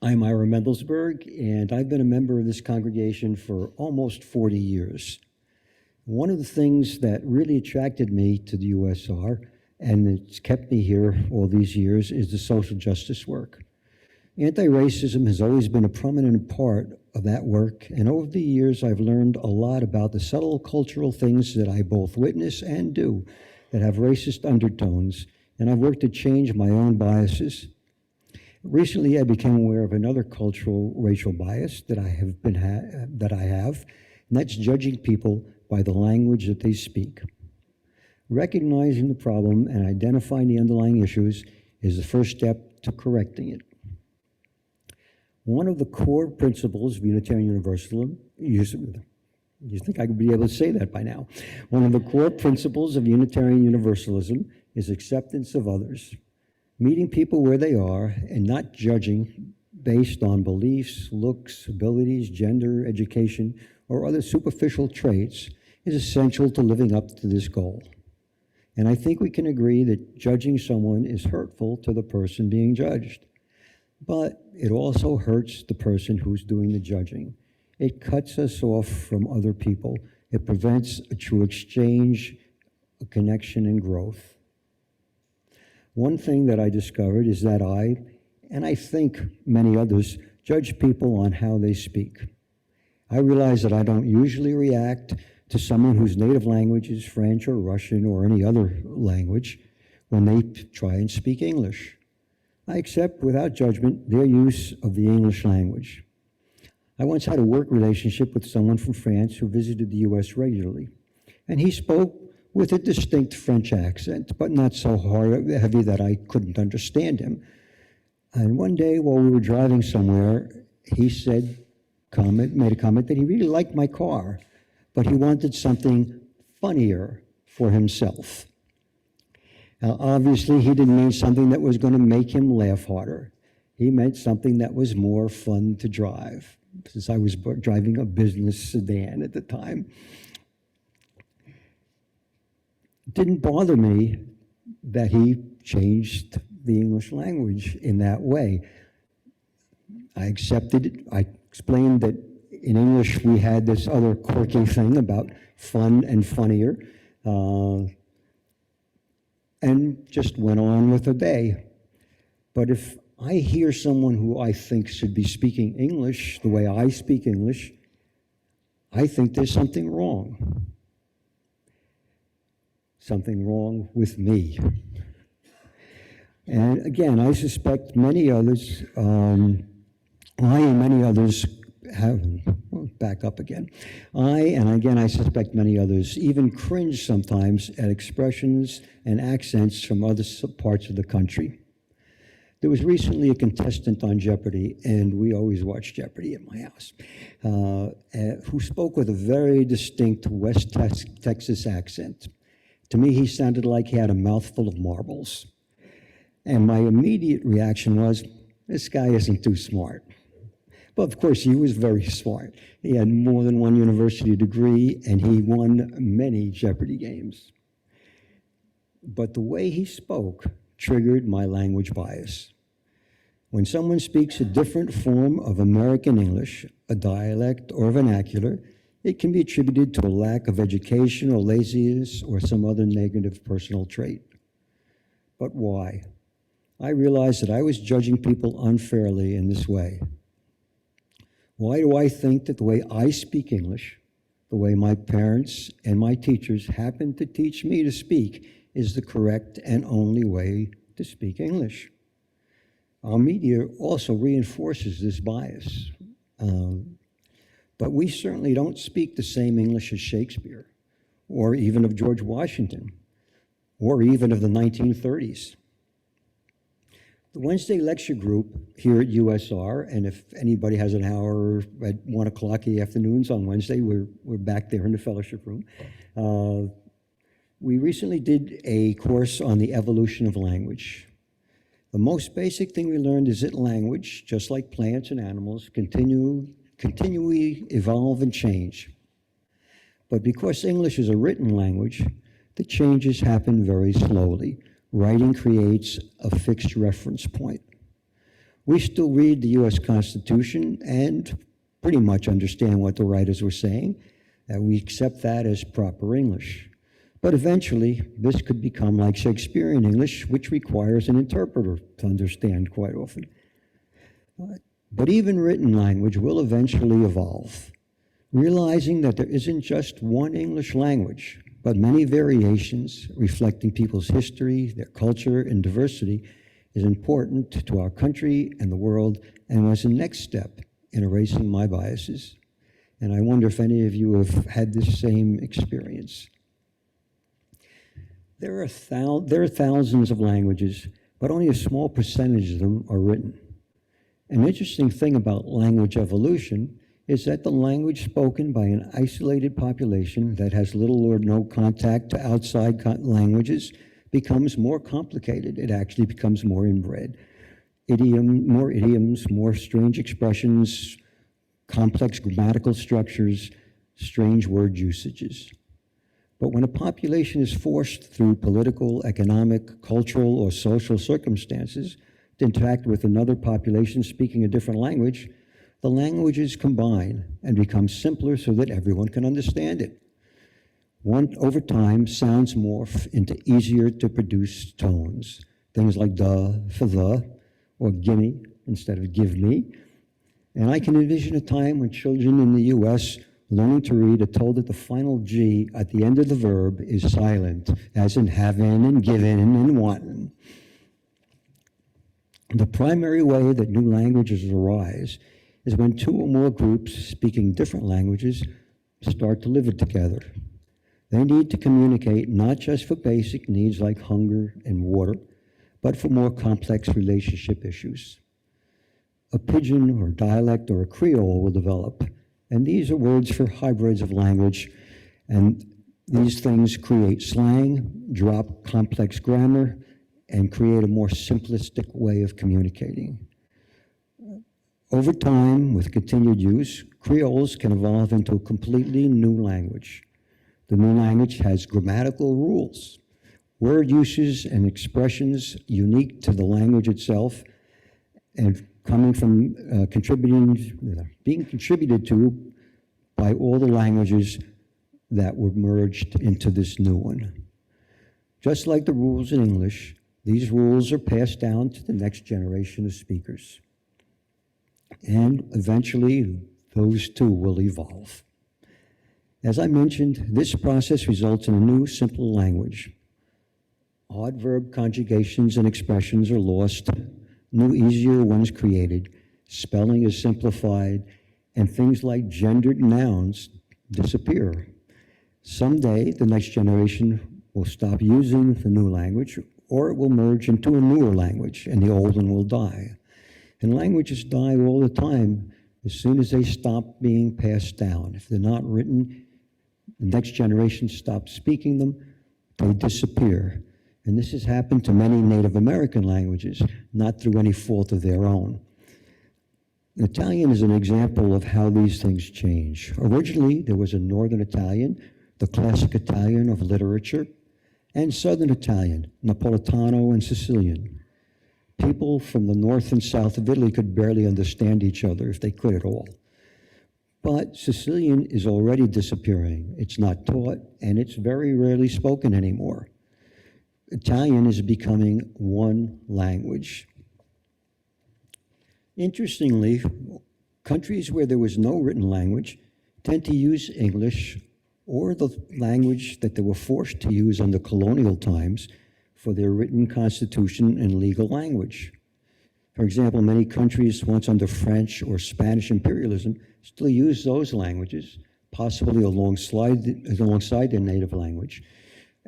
I'm Ira Mendelsberg, and I've been a member of this congregation for almost 40 years. One of the things that really attracted me to the USR, and it's kept me here all these years, is the social justice work. Anti-racism has always been a prominent part of that work, and over the years I've learned a lot about the subtle cultural things that I both witness and do that have racist undertones, and I've worked to change my own biases. Recently, I became aware of another cultural racial bias that I have, and that's judging people by the language that they speak. Recognizing the problem and identifying the underlying issues is the first step to correcting it. One of the core principles of Unitarian Universalism, you think I could be able to say that by now. One of the core principles of Unitarian Universalism is acceptance of others. Meeting people where they are and not judging based on beliefs, looks, abilities, gender, education, or other superficial traits is essential to living up to this goal. And I think we can agree that judging someone is hurtful to the person being judged. But it also hurts the person who's doing the judging. It cuts us off from other people. It prevents a true exchange, a connection, and growth. One thing that I discovered is that and I think many others, judge people on how they speak. I realize that I don't usually react to someone whose native language is French or Russian or any other language when they try and speak English. I accept without judgment their use of the English language. I once had a work relationship with someone from France who visited the US regularly, and he spoke with a distinct French accent, but not so heavy that I couldn't understand him. And one day while we were driving somewhere, he made a comment that he really liked my car, but he wanted something funnier for himself. Now, obviously, he didn't mean something that was going to make him laugh harder. He meant something that was more fun to drive, since I was driving a business sedan at the time. It didn't bother me that he changed the English language in that way. I accepted it. I explained that in English we had this other quirky thing about fun and funnier, and just went on with the day. But if I hear someone who I think should be speaking English the way I speak English, I think there's something wrong. Something wrong with me. And again, I suspect many others, I and many others have, back up again. I suspect many others even cringe sometimes at expressions and accents from other parts of the country. There was recently a contestant on Jeopardy, and we always watch Jeopardy at my house, who spoke with a very distinct West Texas accent. To me, he sounded like he had a mouthful of marbles. And my immediate reaction was, this guy isn't too smart. But of course, he was very smart. He had more than one university degree, and he won many Jeopardy games. But the way he spoke triggered my language bias. When someone speaks a different form of American English, a dialect or vernacular, it can be attributed to a lack of education or laziness or some other negative personal trait. But why? I realized that I was judging people unfairly in this way. Why do I think that the way I speak English, the way my parents and my teachers happened to teach me to speak, is the correct and only way to speak English? Our media also reinforces this bias. But we certainly don't speak the same English as Shakespeare, or even of George Washington, or even of the 1930s. The Wednesday lecture group here at USR, and if anybody has an hour at 1 o'clock in the afternoons on Wednesday, we're back there in the fellowship room. We recently did a course on the evolution of language. The most basic thing we learned is that language, just like plants and animals, continually evolve and change. But because English is a written language, the changes happen very slowly. Writing creates a fixed reference point. We still read the U.S. Constitution and pretty much understand what the writers were saying, and we accept that as proper English. But eventually, this could become like Shakespearean English, which requires an interpreter to understand quite often. But even written language will eventually evolve. Realizing that there isn't just one English language, but many variations reflecting people's history, their culture, and diversity is important to our country and the world, and was the next step in erasing my biases. And I wonder if any of you have had this same experience. There are thousands of languages, but only a small percentage of them are written. An interesting thing about language evolution is that the language spoken by an isolated population that has little or no contact to outside languages becomes more complicated. It actually becomes more inbred. More idioms, more strange expressions, complex grammatical structures, strange word usages. But when a population is forced through political, economic, cultural, or social circumstances to interact with another population speaking a different language, the languages combine and become simpler so that everyone can understand it. Over time, sounds morph into easier to produce tones. Things like duh for the, or gimme instead of give me. And I can envision a time when children in the US learning to read are told that the final G at the end of the verb is silent, as in having and given and wanting. The primary way that new languages arise is when two or more groups speaking different languages start to live together. They need to communicate not just for basic needs like hunger and water, but for more complex relationship issues. A pidgin or dialect or a Creole will develop, and these are words for hybrids of language, and these things create slang, drop complex grammar, and create a more simplistic way of communicating. Over time, with continued use, Creoles can evolve into a completely new language. The new language has grammatical rules, word uses and expressions unique to the language itself, and coming from being contributed to by all the languages that were merged into this new one. Just like the rules in English, these rules are passed down to the next generation of speakers. And eventually, those too will evolve. As I mentioned, this process results in a new, simple language. Odd verb conjugations and expressions are lost, new, easier ones created, spelling is simplified, and things like gendered nouns disappear. Someday, the next generation will stop using the new language, or it will merge into a newer language, and the old one will die. And languages die all the time as soon as they stop being passed down. If they're not written, the next generation stops speaking them, they disappear. And this has happened to many Native American languages, not through any fault of their own. Italian is an example of how these things change. Originally, there was a Northern Italian, the classic Italian of literature, and Southern Italian, Napolitano and Sicilian. People from the north and south of Italy could barely understand each other, if they could at all. But Sicilian is already disappearing. It's not taught, and it's very rarely spoken anymore. Italian is becoming one language. Interestingly, countries where there was no written language tend to use English or the language that they were forced to use under colonial times for their written constitution and legal language. For example, many countries once under French or Spanish imperialism still use those languages, possibly alongside their native language,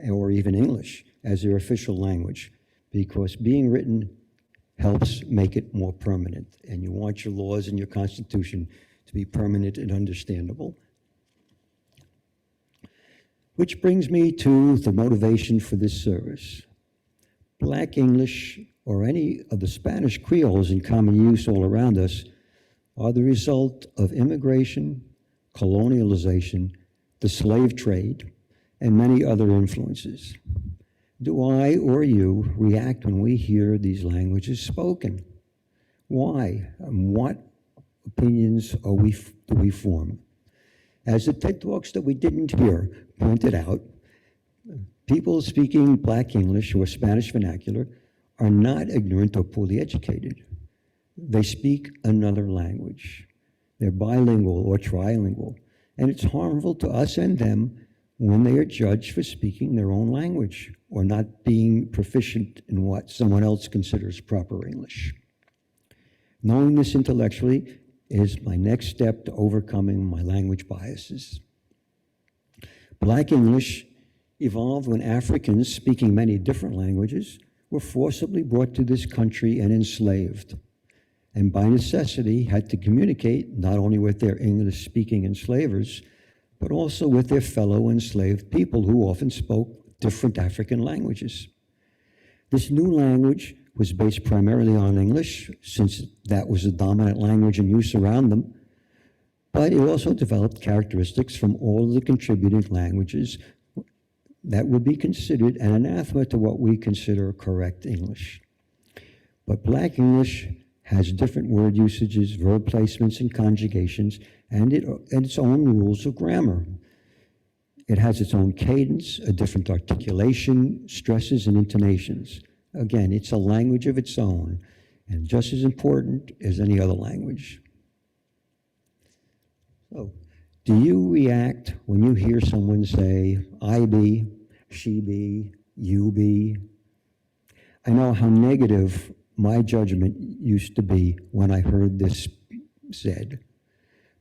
or even English as their official language, because being written helps make it more permanent, and you want your laws and your constitution to be permanent and understandable. Which brings me to the motivation for this service. Black English, or any of the Spanish Creoles in common use all around us, are the result of immigration, colonialization, the slave trade, and many other influences. Do I or you react when we hear these languages spoken? Why? And what opinions do we form? As the TED Talks that we didn't hear pointed out, people speaking Black English or Spanish vernacular are not ignorant or poorly educated. They speak another language. They're bilingual or trilingual, and it's harmful to us and them when they are judged for speaking their own language or not being proficient in what someone else considers proper English. Knowing this intellectually is my next step to overcoming my language biases. Black English evolved when Africans speaking many different languages were forcibly brought to this country and enslaved, and by necessity had to communicate not only with their English-speaking enslavers, but also with their fellow enslaved people who often spoke different African languages. This new language was based primarily on English, since that was the dominant language in use around them, but it also developed characteristics from all of the contributing languages that would be considered an anathema to what we consider correct English. But Black English has different word usages, verb placements, and conjugations, and its own rules of grammar. It has its own cadence, a different articulation, stresses, and intonations. Again, it's a language of its own, and just as important as any other language. So, do you react when you hear someone say, I be, she be, you be? I know how negative my judgment used to be when I heard this said.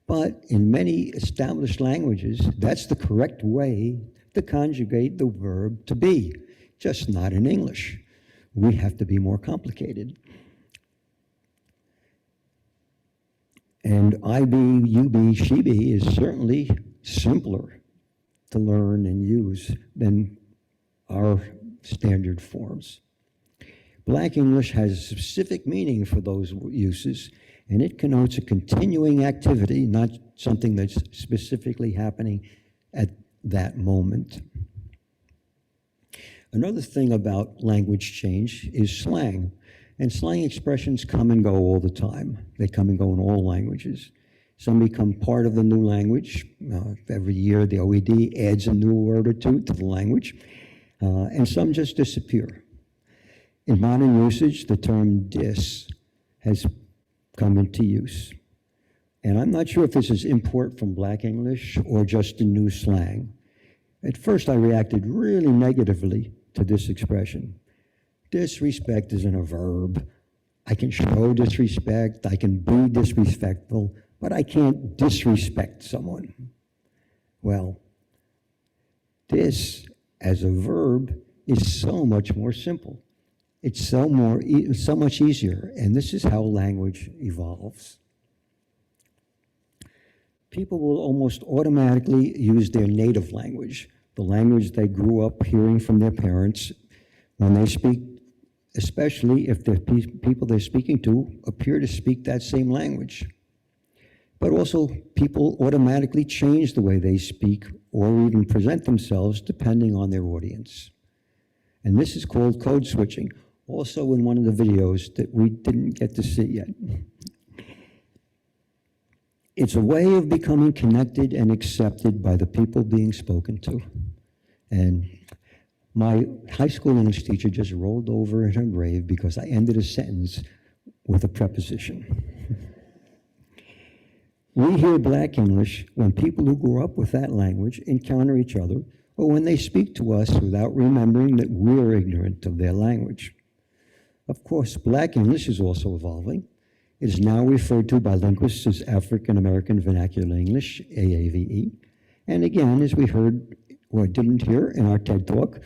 But in many established languages, that's the correct way to conjugate the verb to be, just not in English. We have to be more complicated. And I be, you be, she be is certainly simpler to learn and use than our standard forms. Black English has a specific meaning for those uses, and it connotes a continuing activity, not something that's specifically happening at that moment. Another thing about language change is slang. And slang expressions come and go all the time. They come and go in all languages. Some become part of the new language. Every year the OED adds a new word or two to the language. And some just disappear. In modern usage, the term dis has come into use. And I'm not sure if this is import from Black English or just a new slang. At first, I reacted really negatively to this expression. Disrespect isn't a verb. I can show disrespect, I can be disrespectful, but I can't disrespect someone. Well, dis as a verb is so much more simple. It's so much easier, and this is how language evolves. People will almost automatically use their native language, the language they grew up hearing from their parents, when they speak, especially if the people they're speaking to appear to speak that same language. But also, people automatically change the way they speak or even present themselves depending on their audience. And this is called code switching, also in one of the videos that we didn't get to see yet. It's a way of becoming connected and accepted by the people being spoken to. And my high school English teacher just rolled over in her grave because I ended a sentence with a preposition. We hear Black English when people who grew up with that language encounter each other, or when they speak to us without remembering that we're ignorant of their language. Of course, Black English is also evolving. It is now referred to by linguists as African American Vernacular English, AAVE. And again, as we heard or didn't hear in our TED Talk,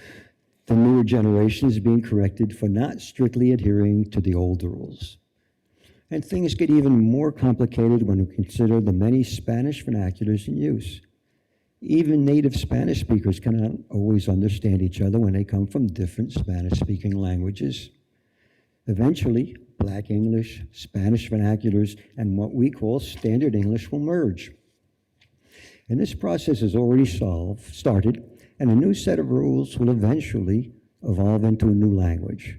the newer generation is being corrected for not strictly adhering to the older rules. And things get even more complicated when we consider the many Spanish vernaculars in use. Even native Spanish speakers cannot always understand each other when they come from different Spanish-speaking languages. Eventually, Black English, Spanish vernaculars, and what we call Standard English will merge. And this process has already started, and a new set of rules will eventually evolve into a new language.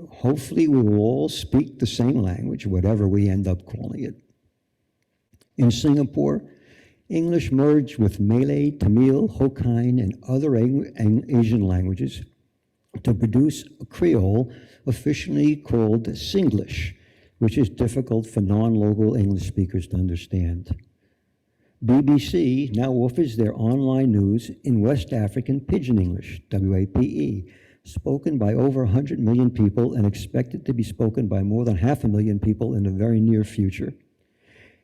Hopefully, we will all speak the same language, whatever we end up calling it. In Singapore, English merged with Malay, Tamil, Hokkien, and other Asian languages to produce a Creole officially called Singlish, which is difficult for non-local English speakers to understand. BBC now offers their online news in West African Pidgin English, WAPE, spoken by over 100 million people and expected to be spoken by more than 500,000 people in the very near future.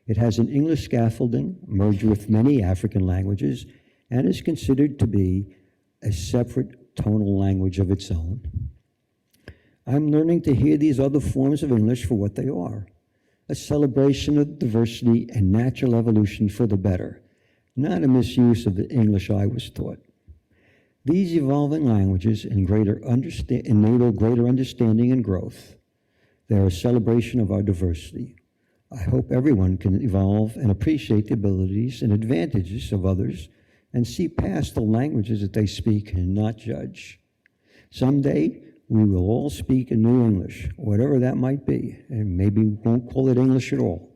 It has an English scaffolding merged with many African languages and is considered to be a separate tonal language of its own. I'm learning to hear these other forms of English for what they are, a celebration of diversity and natural evolution for the better, not a misuse of the English I was taught. These evolving languages enable greater understanding and growth. They're a celebration of our diversity. I hope everyone can evolve and appreciate the abilities and advantages of others and see past the languages that they speak and not judge. Someday, we will all speak a new English, whatever that might be, and maybe we won't call it English at all.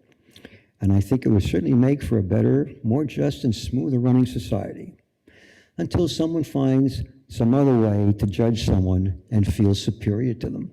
And I think it would certainly make for a better, more just, and smoother running society, until someone finds some other way to judge someone and feel superior to them.